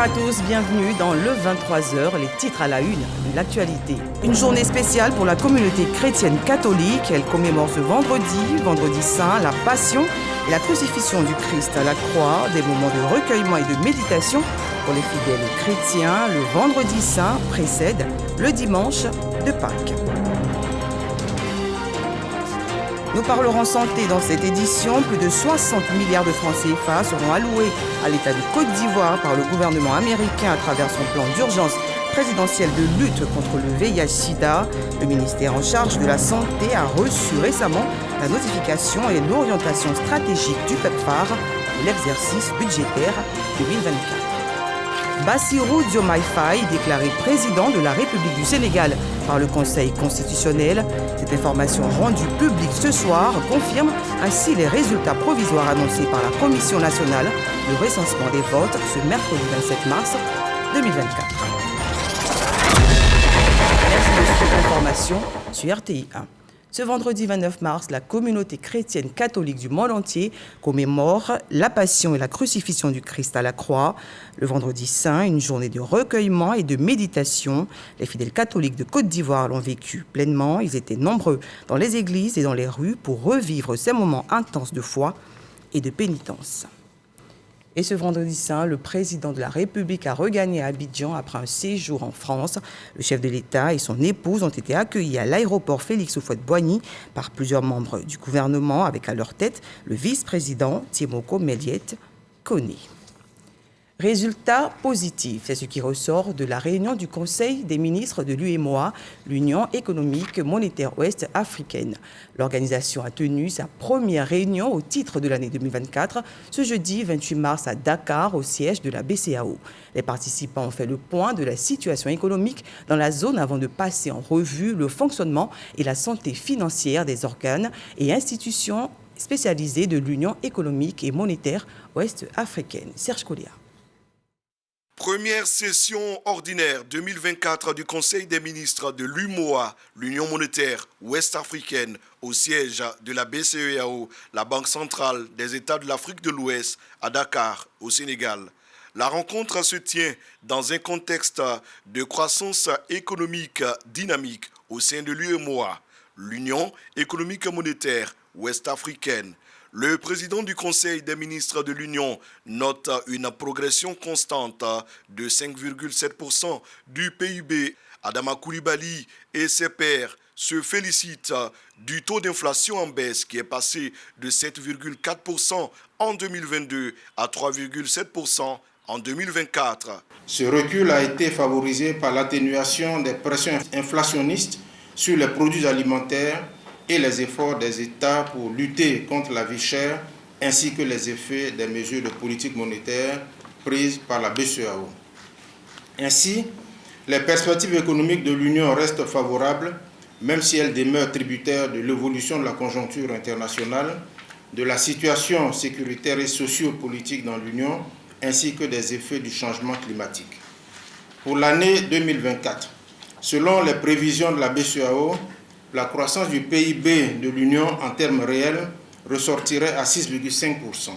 à tous, bienvenue dans le 23h, les titres à la une de l'actualité. Une journée spéciale pour la communauté chrétienne catholique. Elle commémore ce vendredi saint, la passion et la crucifixion du Christ à la croix, des moments de recueillement et de méditation pour les fidèles chrétiens. Le vendredi saint précède le dimanche de Pâques. Nous parlerons santé dans cette édition. Plus de 60 milliards de francs CFA seront alloués à l'État de Côte d'Ivoire par le gouvernement américain à travers son plan d'urgence présidentiel de lutte contre le VIH-Sida. Le ministère en charge de la Santé a reçu récemment la notification et l'orientation stratégique du PEPFAR de l'exercice budgétaire 2024. Bassirou Diomaye Faye, déclaré président de la République du Sénégal par le Conseil constitutionnel. Cette information rendue publique ce soir confirme ainsi les résultats provisoires annoncés par la Commission nationale de recensement des votes ce mercredi 27 mars 2024. Merci de cette information sur RTI 1. Ce vendredi 29 mars, la communauté chrétienne catholique du monde entier commémore la passion et la crucifixion du Christ à la croix. Le vendredi saint, une journée de recueillement et de méditation. Les fidèles catholiques de Côte d'Ivoire l'ont vécu pleinement. Ils étaient nombreux dans les églises et dans les rues pour revivre ces moments intenses de foi et de pénitence. Et ce vendredi saint, le président de la République a regagné Abidjan après un séjour en France. Le chef de l'État et son épouse ont été accueillis à l'aéroport Félix Houphouët-Boigny par plusieurs membres du gouvernement, avec à leur tête le vice-président Timoko Méliès Koné. Résultat positif, c'est ce qui ressort de la réunion du Conseil des ministres de l'UEMOA, l'Union économique monétaire ouest-africaine. L'organisation a tenu sa première réunion au titre de l'année 2024, ce jeudi 28 mars à Dakar, au siège de la BCEAO. Les participants ont fait le point de la situation économique dans la zone avant de passer en revue le fonctionnement et la santé financière des organes et institutions spécialisées de l'Union économique et monétaire ouest-africaine. Serge Collia. Première session ordinaire 2024 du Conseil des ministres de l'UMOA, l'Union monétaire ouest-africaine, au siège de la BCEAO, la Banque centrale des États de l'Afrique de l'Ouest, à Dakar, au Sénégal. La rencontre se tient dans un contexte de croissance économique dynamique au sein de l'UMOA, l'Union économique monétaire ouest-africaine. Le président du Conseil des ministres de l'Union note une progression constante de 5,7% du PIB. Adama Coulibaly et ses pairs se félicitent du taux d'inflation en baisse qui est passé de 7,4% en 2022 à 3,7% en 2024. Ce recul a été favorisé par l'atténuation des pressions inflationnistes sur les produits alimentaires et les efforts des États pour lutter contre la vie chère, ainsi que les effets des mesures de politique monétaire prises par la BCEAO. Ainsi, les perspectives économiques de l'Union restent favorables, même si elles demeurent tributaires de l'évolution de la conjoncture internationale, de la situation sécuritaire et sociopolitique dans l'Union, ainsi que des effets du changement climatique. Pour l'année 2024, selon les prévisions de la BCEAO, la croissance du PIB de l'Union en termes réels ressortirait à 6,5%.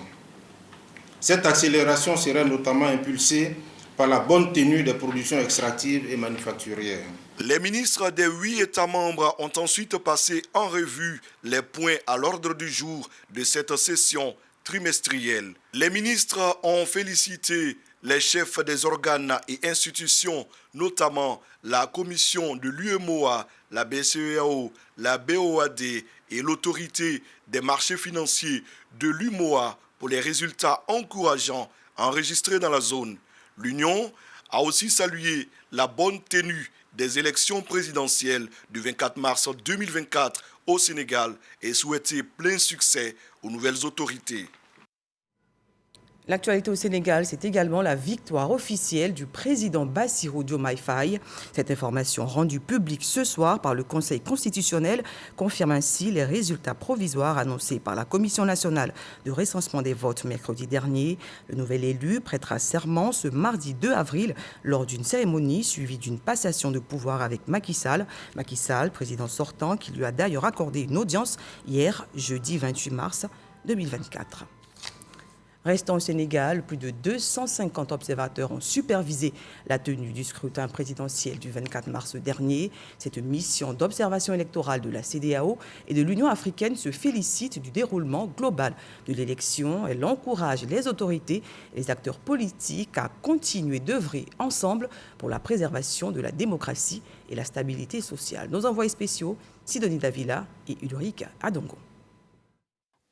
Cette accélération serait notamment impulsée par la bonne tenue des productions extractives et manufacturières. Les ministres des 8 États membres ont ensuite passé en revue les points à l'ordre du jour de cette session trimestrielle. Les ministres ont félicité les chefs des organes et institutions, notamment la commission de l'UEMOA, la BCEAO, la BOAD et l'autorité des marchés financiers de l'UMOA pour les résultats encourageants enregistrés dans la zone. L'Union a aussi salué la bonne tenue des élections présidentielles du 24 mars 2024 au Sénégal et souhaité plein succès aux nouvelles autorités. L'actualité au Sénégal, c'est également la victoire officielle du président Bassirou Diomaye Faye. Cette information rendue publique ce soir par le Conseil constitutionnel confirme ainsi les résultats provisoires annoncés par la Commission nationale de recensement des votes mercredi dernier. Le nouvel élu prêtera serment ce mardi 2 avril lors d'une cérémonie suivie d'une passation de pouvoir avec Macky Sall. Macky Sall, président sortant, qui lui a d'ailleurs accordé une audience hier, jeudi 28 mars 2024. Restant au Sénégal, plus de 250 observateurs ont supervisé la tenue du scrutin présidentiel du 24 mars dernier. Cette mission d'observation électorale de la CEDEAO et de l'Union africaine se félicite du déroulement global de l'élection. Elle encourage les autorités et les acteurs politiques à continuer d'œuvrer ensemble pour la préservation de la démocratie et la stabilité sociale. Nos envoyés spéciaux, Sidonie Davila et Ulrich Adongo.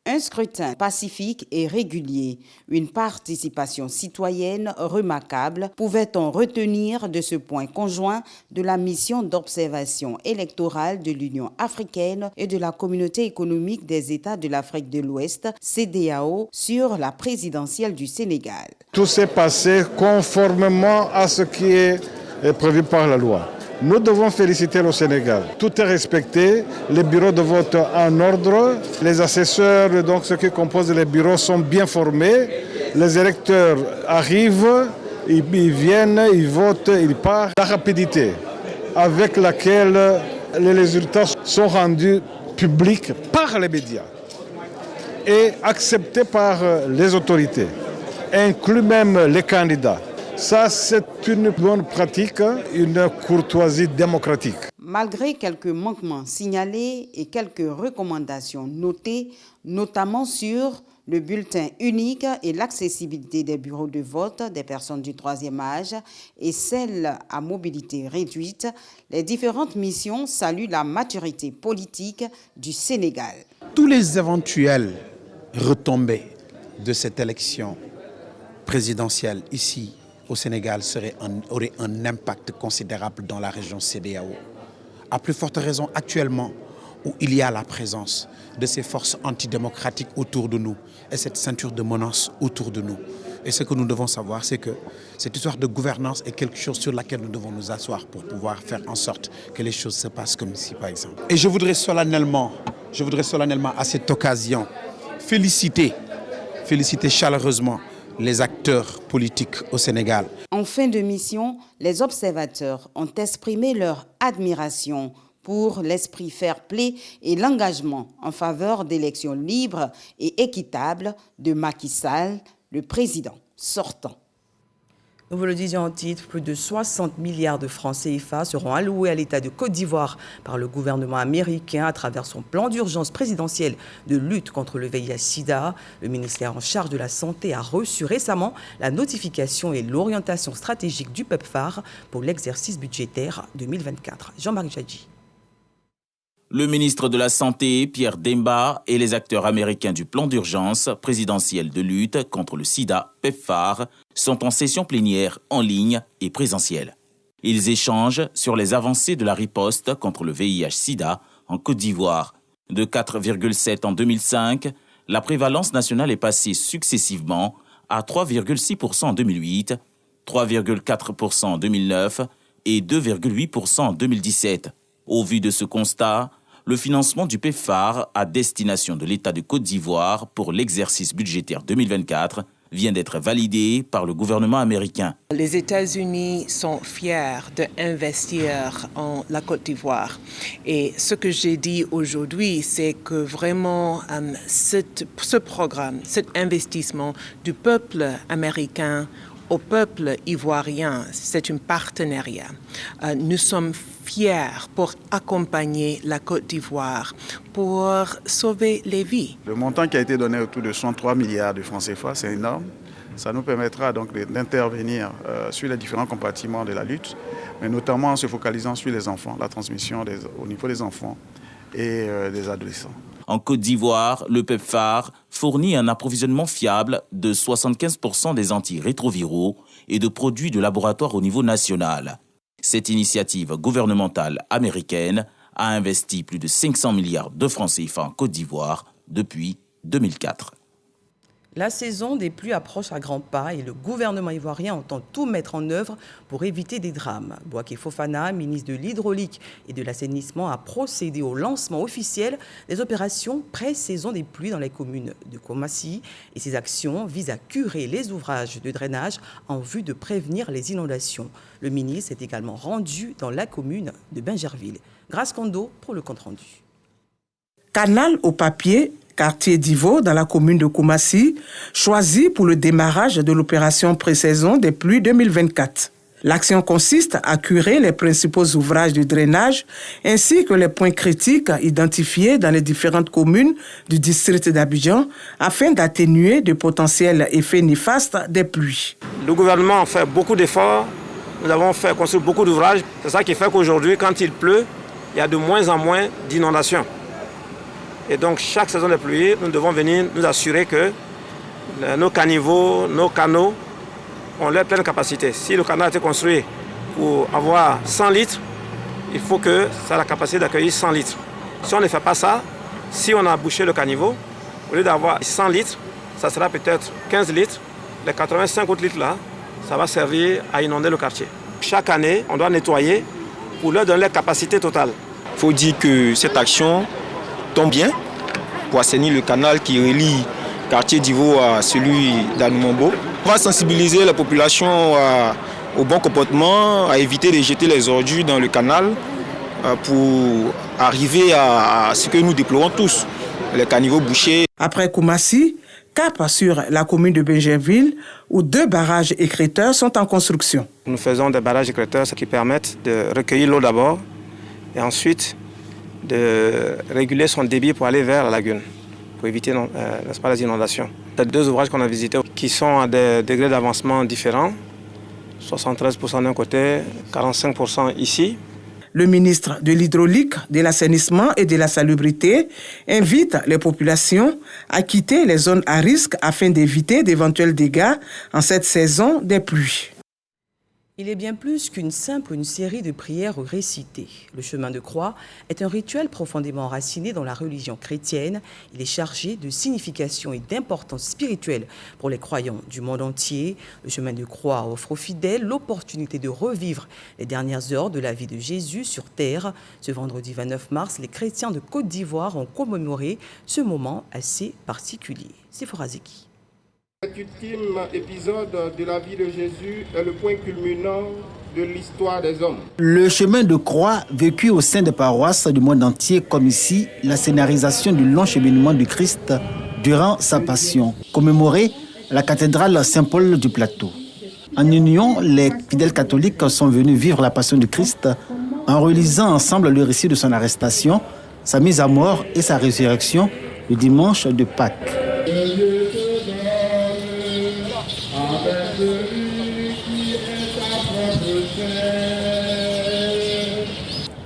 Un scrutin pacifique et régulier, une participation citoyenne remarquable, pouvait-on retenir de ce point conjoint de la mission d'observation électorale de l'Union africaine et de la Communauté économique des États de l'Afrique de l'Ouest, CEDEAO, sur la présidentielle du Sénégal. Tout s'est passé conformément à ce qui est prévu par la loi. Nous devons féliciter le Sénégal. Tout est respecté, les bureaux de vote en ordre, les assesseurs, donc ceux qui composent les bureaux, sont bien formés. Les électeurs arrivent, ils viennent, ils votent, ils partent. La rapidité avec laquelle les résultats sont rendus publics par les médias et acceptés par les autorités, inclus même les candidats. Ça, c'est une bonne pratique, une courtoisie démocratique. Malgré quelques manquements signalés et quelques recommandations notées, notamment sur le bulletin unique et l'accessibilité des bureaux de vote des personnes du troisième âge et celles à mobilité réduite, les différentes missions saluent la maturité politique du Sénégal. Tous les éventuelles retombées de cette élection présidentielle ici au Sénégal aurait un impact considérable dans la région CEDEAO. À plus forte raison actuellement où il y a la présence de ces forces antidémocratiques autour de nous et cette ceinture de menaces autour de nous. Et ce que nous devons savoir, c'est que cette histoire de gouvernance est quelque chose sur laquelle nous devons nous asseoir pour pouvoir faire en sorte que les choses se passent comme ici, par exemple. Et je voudrais solennellement à cette occasion féliciter chaleureusement les acteurs politiques au Sénégal. En fin de mission, les observateurs ont exprimé leur admiration pour l'esprit fair-play et l'engagement en faveur d'élections libres et équitables de Macky Sall, le président sortant. Nous vous le disions en titre, plus de 60 milliards de francs CFA seront alloués à l'État de Côte d'Ivoire par le gouvernement américain à travers son plan d'urgence présidentiel de lutte contre le VIH-Sida. Le ministère en charge de la Santé a reçu récemment la notification et l'orientation stratégique du PEPFAR pour l'exercice budgétaire 2024. Jean-Marc Djadji. Le ministre de la Santé, Pierre Demba, et les acteurs américains du plan d'urgence présidentiel de lutte contre le sida, PEPFAR, sont en session plénière en ligne et présentielle. Ils échangent sur les avancées de la riposte contre le VIH-Sida en Côte d'Ivoire. De 4,7 en 2005, la prévalence nationale est passée successivement à 3,6% en 2008, 3,4% en 2009 et 2,8% en 2017. Au vu de ce constat, le financement du PEPFAR à destination de l'État de Côte d'Ivoire pour l'exercice budgétaire 2024 vient d'être validé par le gouvernement américain. Les États-Unis sont fiers d'investir en la Côte d'Ivoire. Et ce que j'ai dit aujourd'hui, c'est que vraiment ce programme, cet investissement du peuple américain au peuple ivoirien, c'est un partenariat. Nous sommes fiers pour accompagner la Côte d'Ivoire, pour sauver les vies. Le montant qui a été donné autour de 103 milliards de francs CFA, c'est énorme. Ça nous permettra donc d'intervenir sur les différents compartiments de la lutte, mais notamment en se focalisant sur les enfants, la transmission au niveau des enfants et des adolescents. En Côte d'Ivoire, le PEPFAR fournit un approvisionnement fiable de 75% des antirétroviraux et de produits de laboratoire au niveau national. Cette initiative gouvernementale américaine a investi plus de 500 milliards de francs CFA en Côte d'Ivoire depuis 2004. La saison des pluies approche à grands pas et le gouvernement ivoirien entend tout mettre en œuvre pour éviter des drames. Bouaké Fofana, ministre de l'Hydraulique et de l'Assainissement, a procédé au lancement officiel des opérations pré-saison des pluies dans les communes de Komassi. Et ces actions visent à curer les ouvrages de drainage en vue de prévenir les inondations. Le ministre est également rendu dans la commune de Bingerville. Grace Kondo pour le compte-rendu. Canal au papier, quartier d'Ivo dans la commune de Koumassi, choisi pour le démarrage de l'opération pré-saison des pluies 2024. L'action consiste à curer les principaux ouvrages de drainage ainsi que les points critiques identifiés dans les différentes communes du district d'Abidjan afin d'atténuer de potentiels effets néfastes des pluies. Le gouvernement a fait beaucoup d'efforts, nous avons fait construire beaucoup d'ouvrages. C'est ça qui fait qu'aujourd'hui, quand il pleut, il y a de moins en moins d'inondations. Et donc, chaque saison de pluie, nous devons venir nous assurer que nos caniveaux, nos canaux ont leur pleine capacité. Si le canal a été construit pour avoir 100 litres, il faut que ça ait la capacité d'accueillir 100 litres. Si on ne fait pas ça, si on a bouché le caniveau, au lieu d'avoir 100 litres, ça sera peut-être 15 litres. Les 85 autres litres là, ça va servir à inonder le quartier. Chaque année, on doit nettoyer pour leur donner la capacité totale. Il faut dire que cette action tombe bien pour assainir le canal qui relie le quartier d'Ivo à celui d'Anoumombo. On va sensibiliser la population au bon comportement, à éviter de jeter les ordures dans le canal pour arriver à ce que nous déplorons tous, les caniveaux bouchés. Après Koumassi, cap sur la commune de Benjerville, où 2 barrages écrêteurs sont en construction. Nous faisons des barrages écrêteurs qui permettent de recueillir l'eau d'abord et ensuite de réguler son débit pour aller vers la lagune, pour éviter les inondations. Il y a 2 ouvrages qu'on a visités qui sont à des degrés d'avancement différents, 73% d'un côté, 45% ici. Le ministre de l'Hydraulique, de l'Assainissement et de la Salubrité invite les populations à quitter les zones à risque afin d'éviter d'éventuels dégâts en cette saison des pluies. Il est bien plus qu'une simple série de prières récitées. Le chemin de croix est un rituel profondément enraciné dans la religion chrétienne. Il est chargé de signification et d'importance spirituelle pour les croyants du monde entier. Le chemin de croix offre aux fidèles l'opportunité de revivre les dernières heures de la vie de Jésus sur terre. Ce vendredi 29 mars, les chrétiens de Côte d'Ivoire ont commémoré ce moment assez particulier. Sephora Zeki. Cet ultime épisode de la vie de Jésus est le point culminant de l'histoire des hommes. Le chemin de croix vécu au sein des paroisses du monde entier, comme ici, la scénarisation du long cheminement du Christ durant sa passion, commémorée à la cathédrale Saint-Paul du Plateau. En union, les fidèles catholiques sont venus vivre la passion du Christ en relisant ensemble le récit de son arrestation, sa mise à mort et sa résurrection le dimanche de Pâques.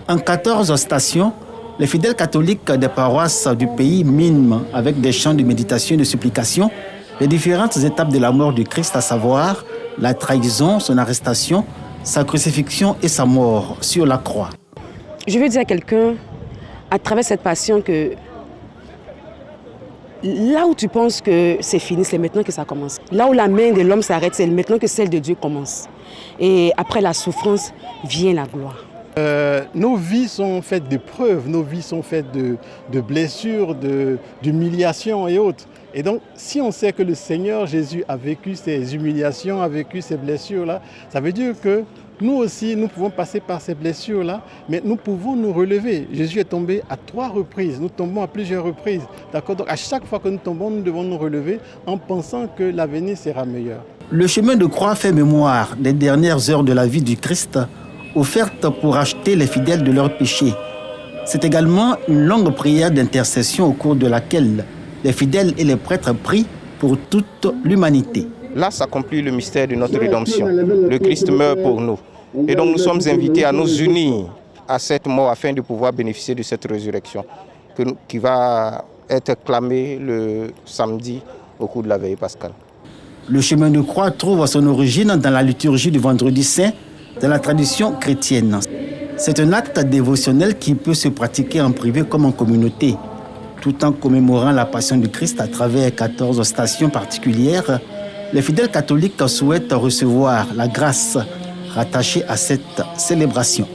En 14 stations, les fidèles catholiques des paroisses du pays miment avec des chants de méditation et de supplication les différentes étapes de la mort du Christ, à savoir la trahison, son arrestation, sa crucifixion et sa mort sur la croix. Je veux dire à quelqu'un, à travers cette passion, que là où tu penses que c'est fini, c'est maintenant que ça commence. Là où la main de l'homme s'arrête, c'est maintenant que celle de Dieu commence. Et après la souffrance, vient la gloire. Nos vies sont faites d'épreuves, nos vies sont faites de blessures, d'humiliations et autres. Et donc, si on sait que le Seigneur Jésus a vécu ces humiliations, a vécu ces blessures-là, ça veut dire que nous aussi, nous pouvons passer par ces blessures-là, mais nous pouvons nous relever. Jésus est tombé à 3 reprises, nous tombons à plusieurs reprises. D'accord ? Donc, à chaque fois que nous tombons, nous devons nous relever en pensant que l'avenir sera meilleur. Le chemin de croix fait mémoire des dernières heures de la vie du Christ, offerte pour racheter les fidèles de leurs péchés. C'est également une longue prière d'intercession au cours de laquelle les fidèles et les prêtres prient pour toute l'humanité. Là s'accomplit le mystère de notre rédemption. Le Christ meurt pour nous. Et donc nous sommes invités à nous unir à cette mort afin de pouvoir bénéficier de cette résurrection qui va être clamée le samedi au cours de la veille pascale. Le chemin de croix trouve son origine dans la liturgie du Vendredi Saint, dans la tradition chrétienne. C'est un acte dévotionnel qui peut se pratiquer en privé comme en communauté, tout en commémorant la passion du Christ à travers 14 stations particulières. Les fidèles catholiques souhaitent recevoir la grâce rattachée à cette célébration.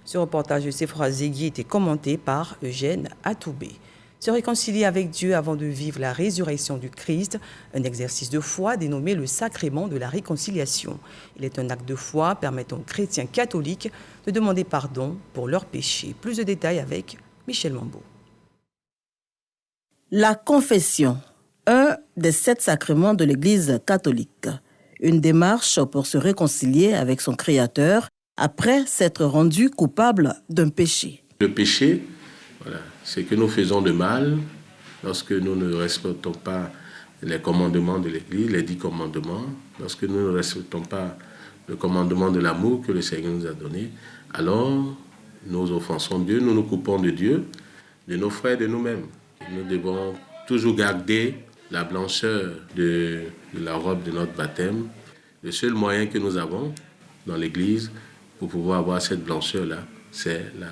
Ce reportage de Sephora Zegui était commenté par Eugène Atoubé. Se réconcilier avec Dieu avant de vivre la résurrection du Christ, un exercice de foi dénommé le sacrement de la réconciliation. Il est un acte de foi permettant aux chrétiens catholiques de demander pardon pour leurs péchés. Plus de détails avec Michel Mambo. La confession, un des 7 sacrements de l'Église catholique. Une démarche pour se réconcilier avec son Créateur après s'être rendu coupable d'un péché. Le péché, voilà, c'est que nous faisons de mal lorsque nous ne respectons pas les commandements de l'Église, les 10 commandements, lorsque nous ne respectons pas le commandement de l'amour que le Seigneur nous a donné, alors nous offensons Dieu, nous nous coupons de Dieu, de nos frères, de nous-mêmes. Nous devons toujours garder la blancheur de la robe de notre baptême. Le seul moyen que nous avons dans l'Église pour pouvoir avoir cette blancheur-là, c'est la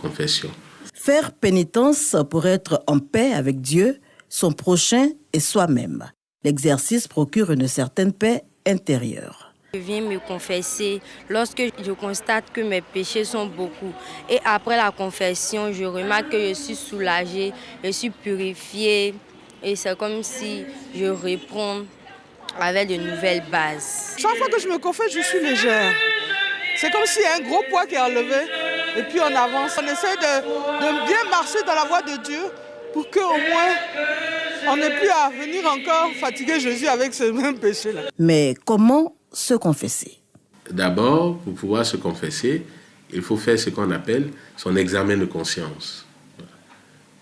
confession. Faire pénitence pour être en paix avec Dieu, son prochain et soi-même. L'exercice procure une certaine paix intérieure. Je viens me confesser lorsque je constate que mes péchés sont beaucoup. Et après la confession, je remarque que je suis soulagée, je suis purifiée. Et c'est comme si je reprends avec de nouvelles bases. Chaque fois que je me confesse, je suis légère. C'est comme s'il y a un gros poids qui est enlevé et puis on avance. On essaie de bien marcher dans la voie de Dieu pour qu'au moins on n'ait plus à venir encore fatiguer Jésus avec ce même péché-là. Mais comment se confesser? D'abord, pour pouvoir se confesser, il faut faire ce qu'on appelle son examen de conscience.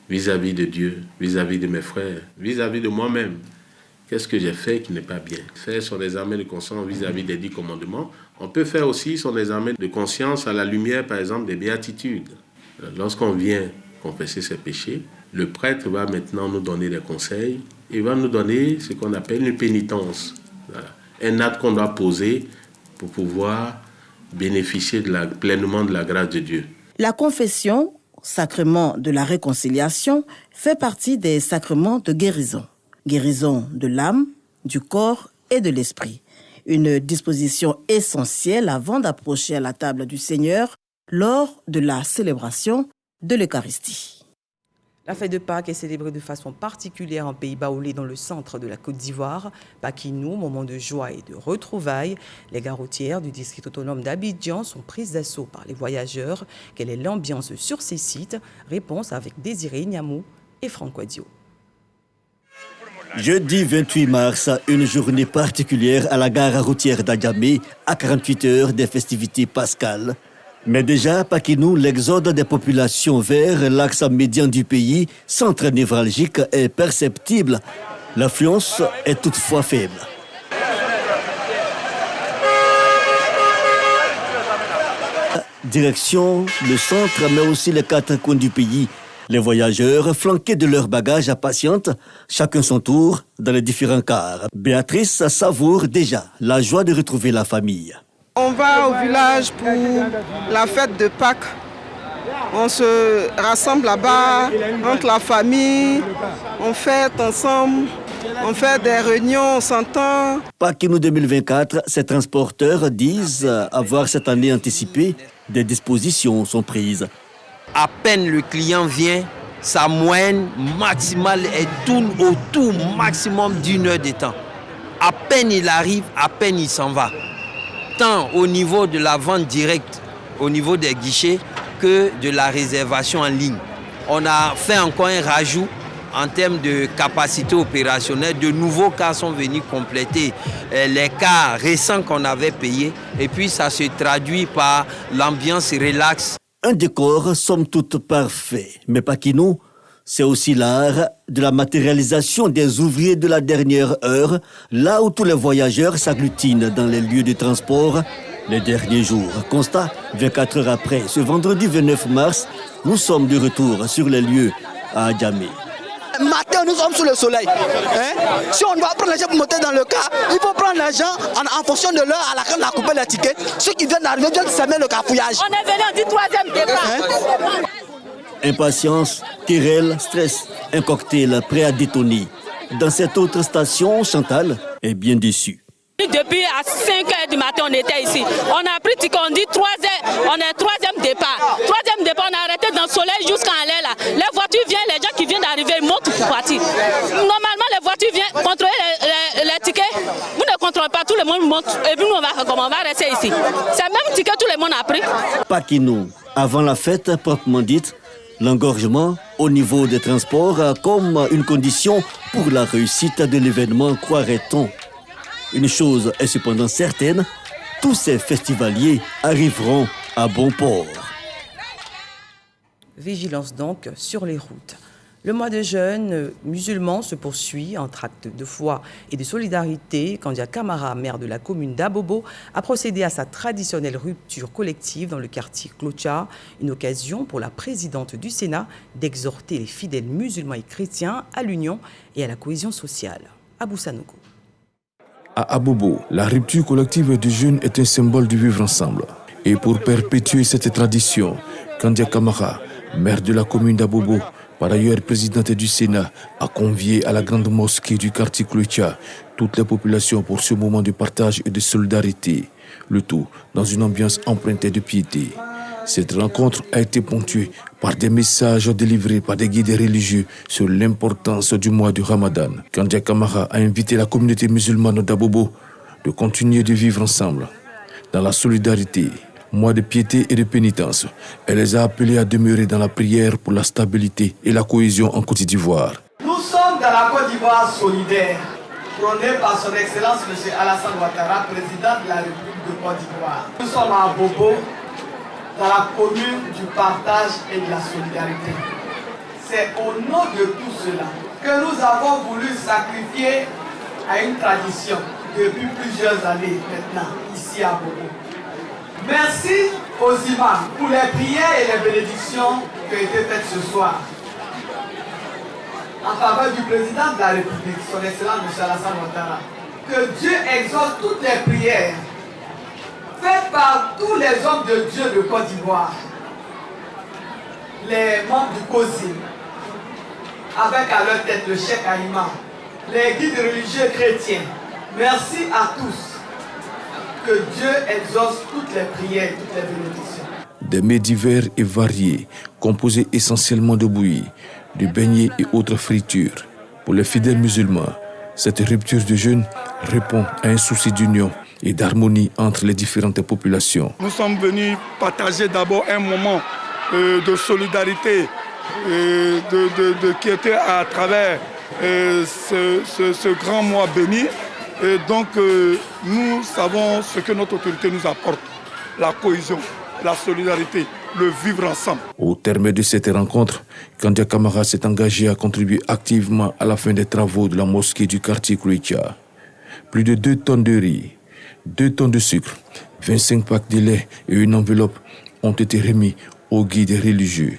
Vis-à-vis de Dieu, vis-à-vis de mes frères, vis-à-vis de moi-même. Qu'est-ce que j'ai fait qui n'est pas bien? Faire son examen de conscience vis-à-vis des 10 commandements. On peut faire aussi son examen de conscience à la lumière, par exemple, des béatitudes. Lorsqu'on vient confesser ses péchés, le prêtre va maintenant nous donner des conseils. Il va nous donner ce qu'on appelle une pénitence. Voilà. Un acte qu'on doit poser pour pouvoir bénéficier pleinement de la grâce de Dieu. La confession, sacrement de la réconciliation, fait partie des sacrements de guérison. Guérison de l'âme, du corps et de l'esprit. Une disposition essentielle avant d'approcher à la table du Seigneur lors de la célébration de l'Eucharistie. La fête de Pâques est célébrée de façon particulière en Pays Baoulé dans le centre de la Côte d'Ivoire. Paquinou, moment de joie et de retrouvailles. Les gares routières du district autonome d'Abidjan sont prises d'assaut par les voyageurs. Quelle est l'ambiance sur ces sites? Réponse avec Désiré Niamou et Franck Wadio. Jeudi 28 mars, une journée particulière à la gare routière d'Adjamé, à 48 heures des festivités pascales. Mais déjà, à Paquinou, l'exode des populations vers l'axe médian du pays, centre névralgique, est perceptible. L'affluence est toutefois faible. Direction le centre, mais aussi les 4 coins du pays. Les voyageurs, flanqués de leurs bagages, patientent, chacun son tour, dans les différents cars. Béatrice savoure déjà la joie de retrouver la famille. On va au village pour la fête de Pâques. On se rassemble là-bas, entre la famille, on fête ensemble, on fait des réunions, on s'entend. Paquinou 2024, ces transporteurs disent avoir cette année anticipé, des dispositions sont prises. À peine le client vient, sa moyenne maximale tourne autour maximum d'1 heure de temps. À peine il arrive, à peine il s'en va. Tant au niveau de la vente directe, au niveau des guichets, que de la réservation en ligne. On a fait encore un rajout en termes de capacité opérationnelle. De nouveaux cars sont venus compléter les cars récents qu'on avait payés. Et puis ça se traduit par l'ambiance relax. Un décor somme toute parfait, mais Paquinou, c'est aussi l'art de la matérialisation des ouvriers de la dernière heure, là où tous les voyageurs s'agglutinent dans les lieux de transport les derniers jours. Constat, 24 heures après, ce vendredi 29 mars, nous sommes de retour sur les lieux à Adjamé. Matin, nous sommes sous le soleil. Si on doit prendre l'argent pour monter dans le car, il faut prendre l'argent en fonction de l'heure à laquelle on a coupé les tickets. Ceux qui viennent d'arriver viennent semer le cafouillage. On est venu, on dit 3e départ. Impatience, querelle, stress, un cocktail prêt à détonner. Dans cette autre station, Chantal est bien déçue. Depuis à 5 h du matin, on était ici. On a pris ticket, on dit 3e, on est 3e départ. 3e départ, on a arrêté dans le soleil jusqu'à aller là. Les voitures viennent, les gens qui viennent d'arriver, ils montent pour partir. Normalement, les voitures viennent contrôler les tickets. Vous ne contrôlez pas, tout le monde monte. Et puis nous, on va rester ici. C'est le même ticket, tout le monde a pris. Paquinou, avant la fête proprement dite, L'engorgement au niveau des transports comme une condition pour la réussite de l'événement, croirait-on. Une chose est cependant certaine, tous ces festivaliers arriveront à bon port. Vigilance donc sur les routes. Le mois de jeûne musulman se poursuit entre actes de foi et de solidarité. Kandia Camara, maire de la commune d'Abobo, a procédé à sa traditionnelle rupture collective dans le quartier Clocha, une occasion pour la présidente du Sénat d'exhorter les fidèles musulmans et chrétiens à l'union et à la cohésion sociale. Abou Sanogo. À Abobo, la rupture collective du jeûne est un symbole du vivre ensemble. Et pour perpétuer cette tradition, Kandia Camara, maire de la commune d'Abobo, par ailleurs présidente du Sénat, a convié à la grande mosquée du quartier Clocha toute la population pour ce moment de partage et de solidarité, le tout dans une ambiance empruntée de piété. Cette rencontre a été ponctuée par des messages délivrés par des guides religieux sur l'importance du mois du Ramadan. Kandia Camara a invité la communauté musulmane d'Abobo de continuer de vivre ensemble dans la solidarité, mois de piété et de pénitence. Elle les a appelés à demeurer dans la prière pour la stabilité et la cohésion en Côte d'Ivoire. Nous sommes dans la Côte d'Ivoire solidaire, prônée par son Excellence M. Alassane Ouattara, président de la République de Côte d'Ivoire. Nous sommes à Bobo, dans la commune du partage et de la solidarité. C'est au nom de tout cela que nous avons voulu sacrifier à une tradition depuis plusieurs années maintenant, ici à Bobo. Merci aux imams pour les prières et les bénédictions qui ont été faites ce soir en faveur du président de la République, son Excellence M. Alassane Ouattara. Que Dieu exauce toutes les prières faites par tous les hommes de Dieu de Côte d'Ivoire, les membres du COSI, avec à leur tête le Cheikh Aïma, les guides religieux chrétiens. Merci à tous. Que Dieu exauce toutes les prières, toutes les bénédictions. Des mets divers et variés, composés essentiellement de bouillie, de beignets et autres fritures. Pour les fidèles musulmans, cette rupture de jeûne répond à un souci d'union et d'harmonie entre les différentes populations. Nous sommes venus partager d'abord un moment de solidarité, de quiéter à travers ce grand mois béni. Et donc, nous savons ce que notre autorité nous apporte, la cohésion, la solidarité, le vivre ensemble. Au terme de cette rencontre, Kandia Camara s'est engagé à contribuer activement à la fin des travaux de la mosquée du quartier Clocha. Plus de 2 tonnes de riz, 2 tonnes de sucre, 25 packs de lait et une enveloppe ont été remis aux guides religieux.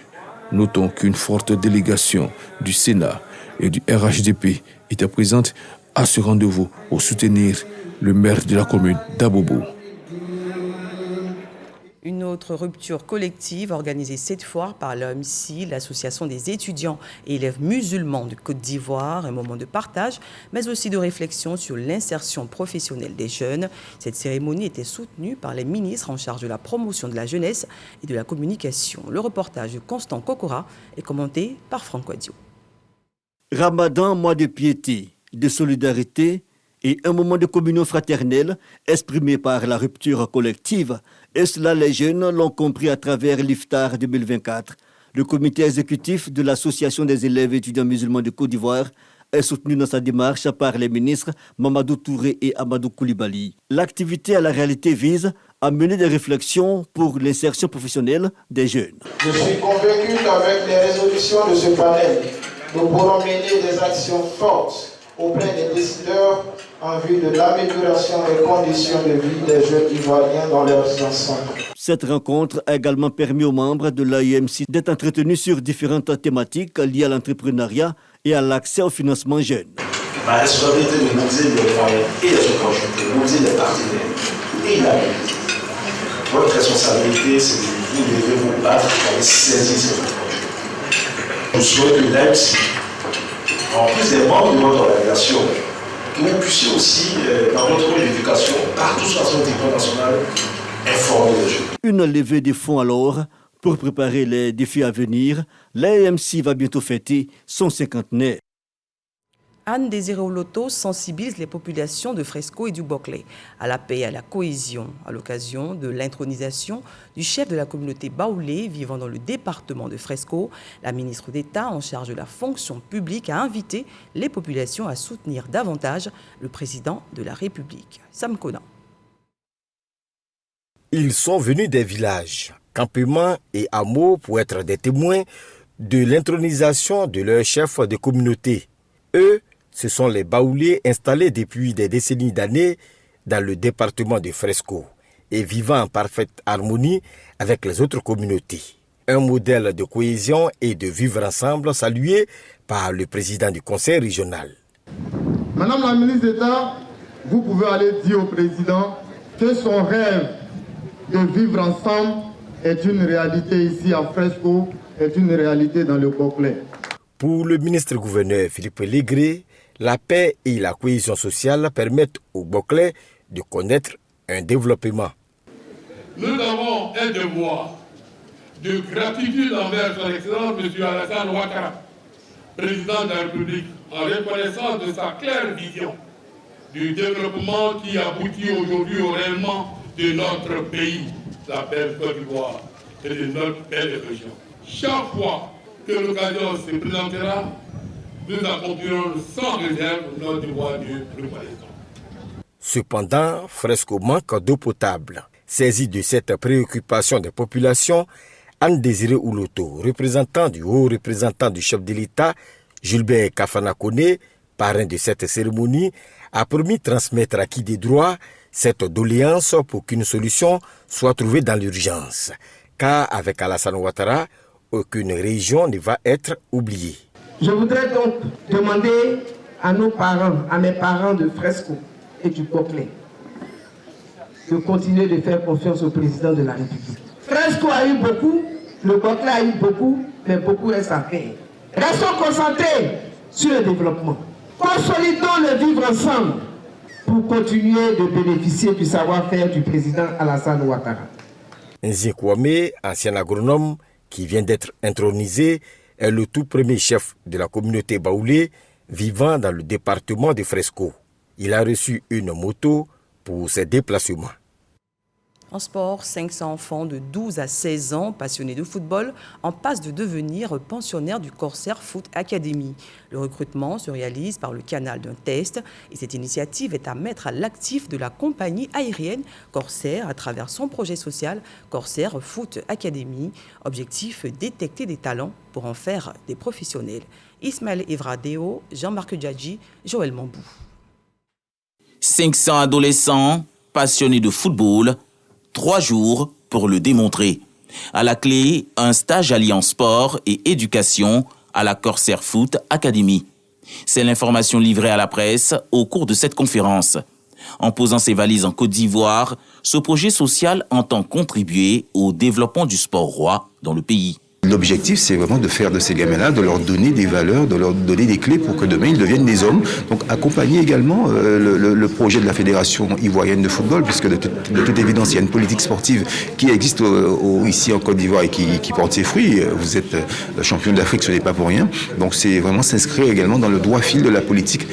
Notons qu'une forte délégation du Sénat et du RHDP était présente à ce rendez-vous pour soutenir le maire de la commune d'Abobo. Une autre rupture collective organisée cette fois par l'OMC, l'association des étudiants et élèves musulmans de Côte d'Ivoire, un moment de partage, mais aussi de réflexion sur l'insertion professionnelle des jeunes. Cette cérémonie était soutenue par les ministres en charge de la promotion de la jeunesse et de la communication. Le reportage de Constant Kokora est commenté par Franck Wadio. Ramadan, mois de piété, de solidarité et un moment de communion fraternelle exprimé par la rupture collective. Et cela, les jeunes l'ont compris à travers l'Iftar 2024. Le comité exécutif de l'Association des élèves étudiants musulmans de Côte d'Ivoire est soutenu dans sa démarche par les ministres Mamadou Touré et Amadou Koulibaly. L'activité à la réalité vise à mener des réflexions pour l'insertion professionnelle des jeunes. Je suis convaincu qu'avec les résolutions de ce panel, nous pourrons mener des actions fortes auprès des décideurs en vue de l'amélioration des conditions de vie des jeunes Ivoiriens dans leurs ensembles. Cette rencontre a également permis aux membres de l'AEMC d'être entretenus sur différentes thématiques liées à l'entrepreneuriat et à l'accès au financement jeune. Ma responsabilité de mobiliser les moyens et les opportunités, mobiliser les partenaires et la réalité. Votre responsabilité, c'est que vous devez vous battre pour saisir cette opportunité. Je souhaite que l'AEMC, en plus des membres de votre organisation, que vous puissiez aussi, dans votre rôle d'éducation, partout sur la territoire national, informer les jeunes. Une levée de fonds alors pour préparer les défis à venir. L'AEMC va bientôt fêter son cinquantenaire. Anne Désiré Oloto sensibilise les populations de Fresco et du Boclé à la paix et à la cohésion à l'occasion de l'intronisation du chef de la communauté baoulé vivant dans le département de Fresco. La ministre d'État en charge de la fonction publique a invité les populations à soutenir davantage le président de la République. Sam Conan. Ils sont venus des villages, campements et hameaux pour être des témoins de l'intronisation de leur chef de communauté. Eux, ce sont les baoulés installés depuis des décennies d'années dans le département de Fresco et vivant en parfaite harmonie avec les autres communautés. Un modèle de cohésion et de vivre ensemble salué par le président du conseil régional. Madame la ministre d'État, vous pouvez aller dire au président que son rêve de vivre ensemble est une réalité ici à Fresco, est une réalité dans le Boclé. Pour le ministre-gouverneur Philippe Légré, la paix et la cohésion sociale permettent au Boclé de connaître un développement. Nous avons un devoir de gratitude envers son Excellence M. Alassane Ouattara, président de la République, en reconnaissance de sa claire vision du développement qui aboutit aujourd'hui au rayonnement de notre pays, la belle Côte d'Ivoire et de notre belle région. Chaque fois que l'occasion se présentera, nous accomplirons sans réserve notre devoir de reconnaissance. Cependant, Fresco manque d'eau potable. Saisi de cette préoccupation des populations, Anne Désiré Oloto, représentant du haut représentant du chef de l'État, Gilbert Kafana Koné, parrain de cette cérémonie, a promis transmettre à qui des droits cette doléance pour qu'une solution soit trouvée dans l'urgence. Car avec Alassane Ouattara, aucune région ne va être oubliée. Je voudrais donc demander à nos parents, à mes parents de Fresco et du Boclé, de continuer de faire confiance au président de la République. Fresco a eu beaucoup, le Boclé a eu beaucoup, mais beaucoup reste à faire. Restons concentrés sur le développement. Consolidons le vivre ensemble pour continuer de bénéficier du savoir-faire du président Alassane Ouattara. Nzi Kwame, ancien agronome qui vient d'être intronisé, est le tout premier chef de la communauté baoulé vivant dans le département de Fresco. Il a reçu une moto pour ses déplacements. En sport, 500 enfants de 12 à 16 ans passionnés de football en passe de devenir pensionnaires du Corsair Foot Academy. Le recrutement se réalise par le canal d'un test et cette initiative est à mettre à l'actif de la compagnie aérienne Corsair à travers son projet social Corsair Foot Academy. Objectif, détecter des talents pour en faire des professionnels. Ismaël Evradeo, Jean-Marc Djadji, Joël Mambou. 500 adolescents passionnés de football, 3 jours pour le démontrer. À la clé, un stage alliant sport et éducation à la Corsair Foot Academy. C'est l'information livrée à la presse au cours de cette conférence. En posant ses valises en Côte d'Ivoire, ce projet social entend contribuer au développement du sport roi dans le pays. L'objectif, c'est vraiment de faire de ces gamins-là, de leur donner des valeurs, de leur donner des clés pour que demain, ils deviennent des hommes. Donc, accompagner également le projet de la Fédération ivoirienne de football, puisque de toute évidence, il y a une politique sportive qui existe ici en Côte d'Ivoire et qui porte ses fruits. Vous êtes champion d'Afrique, ce n'est pas pour rien. Donc, c'est vraiment s'inscrire également dans le droit fil de la politique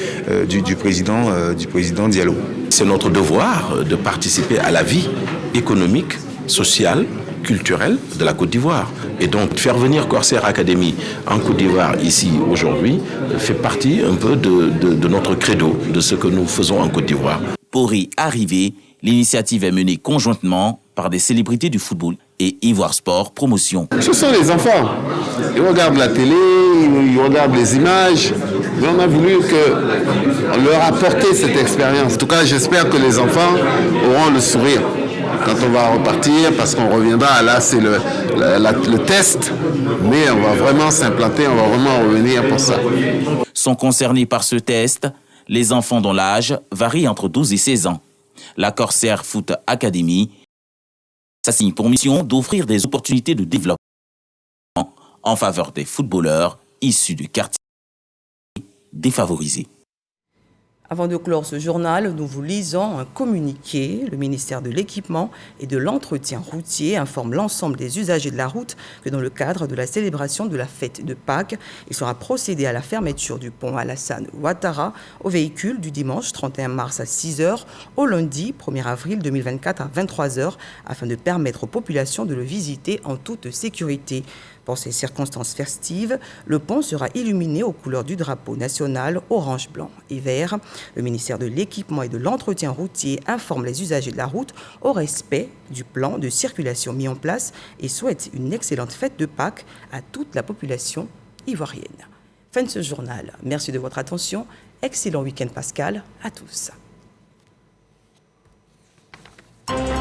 du président Diallo. C'est notre devoir de participer à la vie économique, sociale, culturelle de la Côte d'Ivoire. Et donc, faire venir Corsair Academy en Côte d'Ivoire, ici, aujourd'hui, fait partie un peu de notre credo, de ce que nous faisons en Côte d'Ivoire. Pour y arriver, l'initiative est menée conjointement par des célébrités du football et Ivoire Sport Promotion. Ce sont les enfants. Ils regardent la télé, ils regardent les images. Mais on a voulu leur apporter cette expérience. En tout cas, j'espère que les enfants auront le sourire quand on va repartir, parce qu'on reviendra, là c'est le test, mais on va vraiment s'implanter, on va vraiment revenir pour ça. Sont concernés par ce test les enfants dont l'âge varie entre 12 et 16 ans. La Corsair Foot Academy s'assigne pour mission d'offrir des opportunités de développement en faveur des footballeurs issus du quartier défavorisé. Avant de clore ce journal, nous vous lisons un communiqué. Le ministère de l'Équipement et de l'Entretien routier informe l'ensemble des usagers de la route que dans le cadre de la célébration de la fête de Pâques, il sera procédé à la fermeture du pont Alassane Ouattara aux véhicules du dimanche 31 mars à 6h au lundi 1er avril 2024 à 23h afin de permettre aux populations de le visiter en toute sécurité. Pour ces circonstances festives, le pont sera illuminé aux couleurs du drapeau national orange, blanc et vert. Le ministère de l'Équipement et de l'Entretien routier informe les usagers de la route au respect du plan de circulation mis en place et souhaite une excellente fête de Pâques à toute la population ivoirienne. Fin de ce journal. Merci de votre attention. Excellent week-end pascal à tous.